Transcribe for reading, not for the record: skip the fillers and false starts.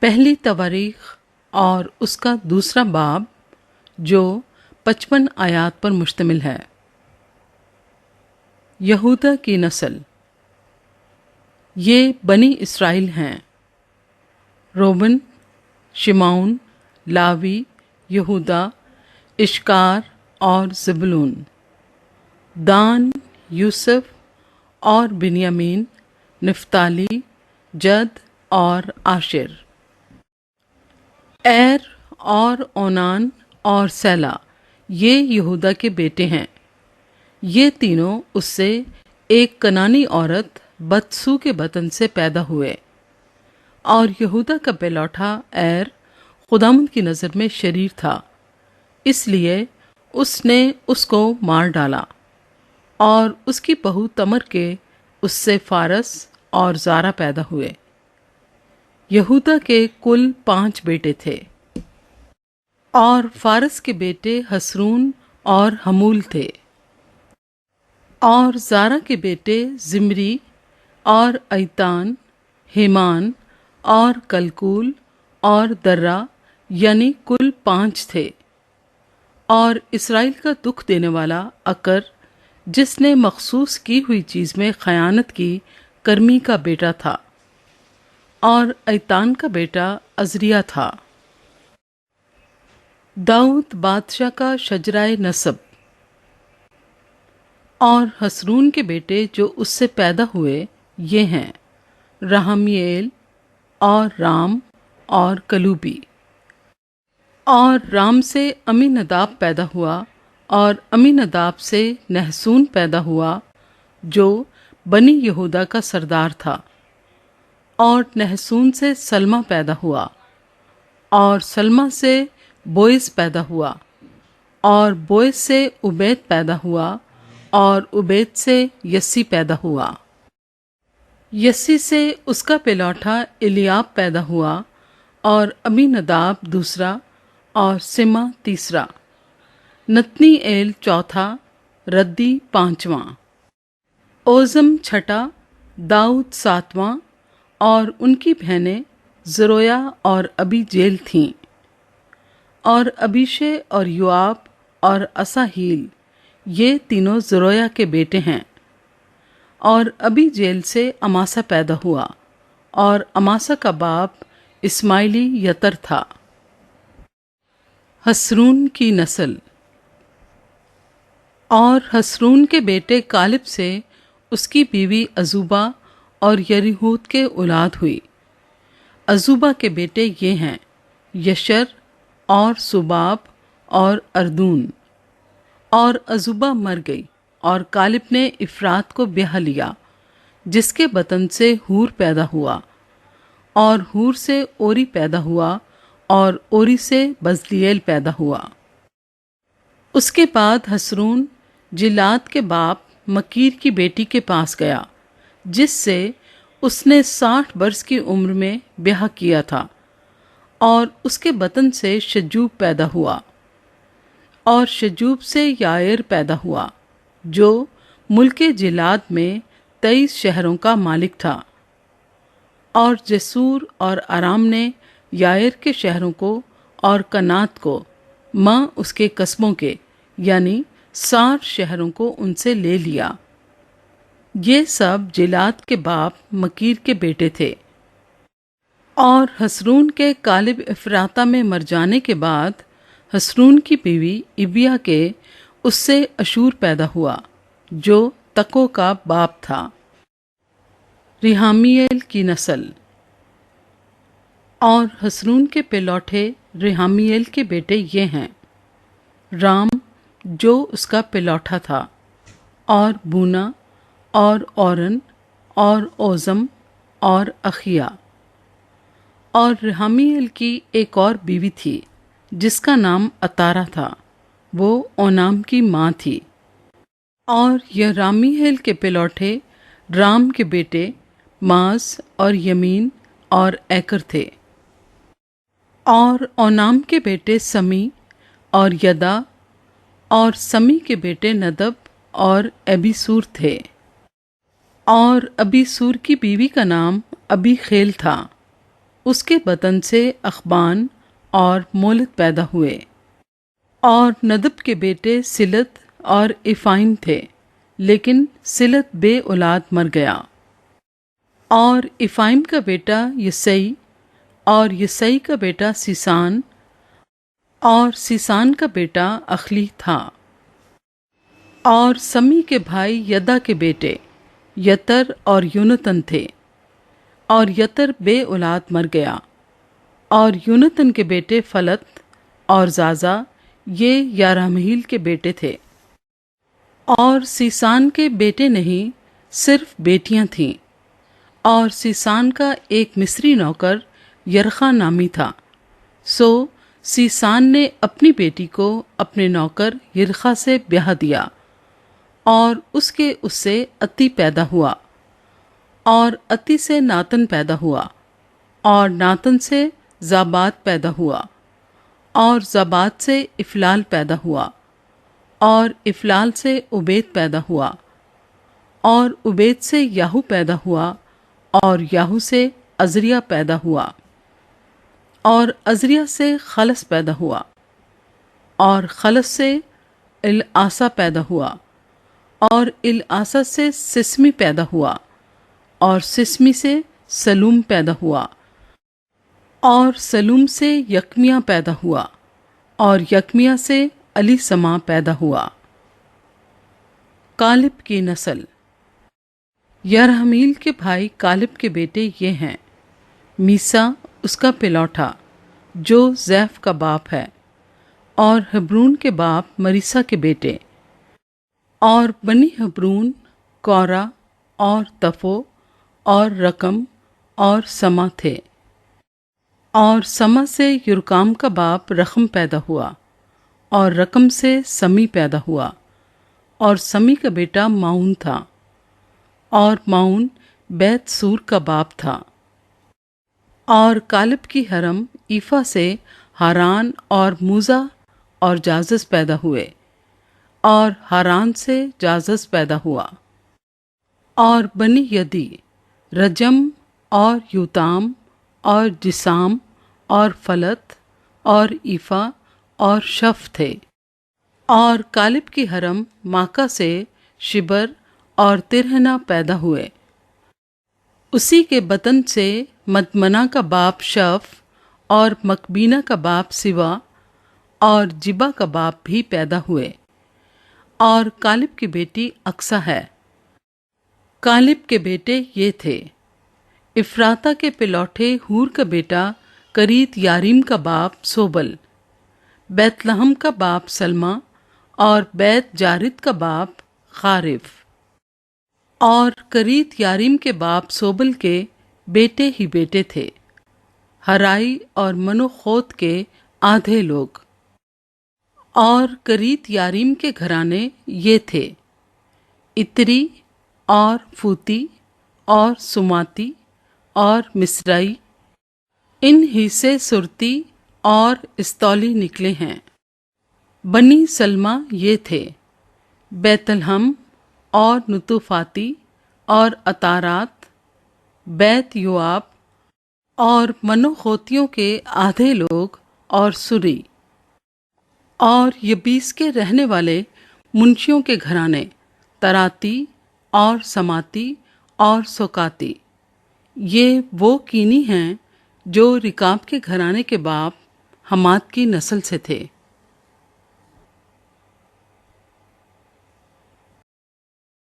पहली तवारीख और उसका दूसरा बाब जो 55 आयात पर मुश्तमिल है। यहूदा की नस्ल, ये बनी इसराइल हैं। रोबन, शिमौन, लावी, यहूदा, इश्कार और ज़बूलून, दान, यूसुफ और बिन्यामीन, नफ्ताली, जद और आशिर। एर और ओनान और सैला ये यहूदा के बेटे हैं। ये तीनों उससे एक कनानी औरत बत्सू के बतन से पैदा हुए। और यहूदा का बेलौठा एर खुदावंद की नज़र में शरीर था, इसलिए उसने उसको मार डाला। और उसकी बहू तमर के उससे फारस और ज़ारा पैदा हुए। यहूदा के कुल 5 बेटे थे। और फारस के बेटे हसरून और हमूल थे। और ज़ारा के बेटे जिमरी और ऐतान, हेमान और कलकूल और दर्रा, यानी कुल 5 थे। और इसराइल का दुख देने वाला अकर, जिसने मखसूस की हुई चीज़ में खयानत की, कर्मी का बेटा था। और ऐतान का बेटा अजरिया था। दाऊद बादशाह का शजराए नसब। और हसरून के बेटे जो उससे पैदा हुए ये हैं, रहमीएल और राम और कलूबी। और राम से अमीनदाब पैदा हुआ। और अमीनदाब से नहसून पैदा हुआ जो बनी यहूदा का सरदार था। और नहसून से सलमा पैदा हुआ। और सलमा से बोइस पैदा हुआ। और बोइस से उबैद पैदा हुआ। और उबैद से यस्सी पैदा हुआ। यस्सी से उसका पेलौठा इलियाब पैदा हुआ। और अमीनदाब दूसरा और सिमा तीसरा। नतनीएल चौथा, रद्दी 5वां, ओज़म छठा, दाऊद 7वां। और उनकी बहनें ज़रोया और अबीजेल थीं। और अबीशे और योआब और असाहील ये तीनों ज़रोया के बेटे हैं। और अबीजेल से अमासा पैदा हुआ। और अमासा का बाप इस्माइली यतर था। हसरून की नस्ल। और हसरून के बेटे कालिब से उसकी बीवी अजूबा और यरीहूत के औलाद हुई। अजूबा के बेटे ये हैं, यशर और सुबाब और अर्दून। और अजूबा मर गई। और कालिब ने इफ्रात को ब्याह लिया, जिसके बतन से हूर पैदा हुआ। और हूर से ओरी पैदा हुआ। और ओरी से बजलिएल पैदा हुआ। उसके बाद हसरून जिलाद के बाप मकीर की बेटी के पास गया, जिससे उसने 60 वर्ष की उम्र में ब्याह किया था। और उसके बतन से शजूब पैदा हुआ। और शजूब से यायर पैदा हुआ, जो मुल्के जिलाद में 23 शहरों का मालिक था। और जसूर और आराम ने यायर के शहरों को और कनात को, माँ उसके कस्बों के, यानी 60 शहरों को उनसे ले लिया। ये सब जिलाद के बाप मकीर के बेटे थे। और हसरून के कालिब इफ्राता में मर जाने के बाद हसरून की बीवी इबिया के उससे अशूर पैदा हुआ, जो तको का बाप था। रिहामीएल की नस्ल। और हसरून के पेलौठे रिहामीएल के बेटे ये हैं, राम जो उसका पेलौठा था, और बूना और औरन और ओज़म और अखिया। और रिहामीएल की एक और बीवी थी, जिसका नाम अतारा था, वो ओनाम की माँ थी। और यरामीएल के पेलौठे राम के बेटे माज और यमीन और एकर थे। और ओनाम के बेटे समी और यदा। और समी के बेटे नदब और अबीसूर थे। और अबीसूर की बीवी का नाम अबीखेल था। उसके बदन से अखबान और मोलद पैदा हुए। और नदब के बेटे सिलत और इफ़ाइम थे, लेकिन सिलत बे औलाद मर गया। और इफ़ाइम का बेटा यसई, और यसई का बेटा सीसान, और सीसान का बेटा अखली था। और समी के भाई यदा के बेटे यतर और यूनतन थे, और यतर बे औलाद मर गया। और यूनतन के बेटे फलत और जाजा, ये यारामहील के बेटे थे। और सीसान के बेटे नहीं, सिर्फ बेटियां थीं। और सीसान का एक मिस्री नौकर यरखा नामी था। सो सीसान ने अपनी बेटी को अपने नौकर यरखा से ब्याह दिया, और उससे अति पैदा हुआ। और अति से नातन पैदा हुआ, और नातन से जाबाद पैदा हुआ, और जाबाद से इफ़लाल पैदा हुआ, और इफ़लाल से उबैद पैदा हुआ, और उबैद से याहू पैदा हुआ, और याहू से अज़रिया पैदा हुआ, और अज़रिया से खलस पैदा हुआ, और खलस से इलआसा पैदा हुआ, और इलआसा से सिस्मी पैदा हुआ, और सिस्मी से सलूम पैदा हुआ, और सलूम से यकमिया पैदा हुआ, और यकमिया से अली समा पैदा हुआ। कालिब की नस्ल। यरहमील के भाई कालिब के बेटे ये हैं: मीसा उसका पिलौठा, जो जैफ का बाप है, और हब्रून के बाप मरीसा के बेटे। और बनी हब्रून कौरा और तफो और रकम और समा थे। और समा से युरकाम का बाप रकम पैदा हुआ, और रकम से समी पैदा हुआ, और समी का बेटा माउन था, और माउन बैत सूर का बाप था। और कालिब की हरम ईफा से हारान और मूजा और जाजस पैदा हुए, और हारान से जाजस पैदा हुआ। और बनी यदी रजम और यूताम और जिसाम और फलत और ईफा और शफ थे। और कालिब की हरम माका से शिबर और तिरहना पैदा हुए। उसी के बतन से मदमना का बाप शफ, और मकबीना का बाप सिवा, और जिबा का बाप भी पैदा हुए। और कालिब की बेटी अक्सा है। कालिब के बेटे ये थे: इफ्राता के पिलौठे हूर का बेटा करीत यारीम का बाप सोबल, बैतलहम का बाप सलमा, और बैत जारिद का बाप खारिफ। और करीत यारीम के बाप सोबल के बेटे ही बेटे थे, हराई और मनोखोत के आधे लोग। और करीत यारीम के घराने ये थे: इतरी और फूती और सुमाती और मिस्राई। इन ही से सुरती और इस्तौली निकले हैं। बनी सलमा ये थे: बैतलहम और नुतुफाती और अतारात, बैत योआब, और मनोखोतियों के आधे लोग, और सुरी। और यबीस के रहने वाले मुंशियों के घराने तराती और समाती और सोकाती। ये वो कीनी हैं जो रिकाब के घराने के बाप हमाद की नस्ल से थे।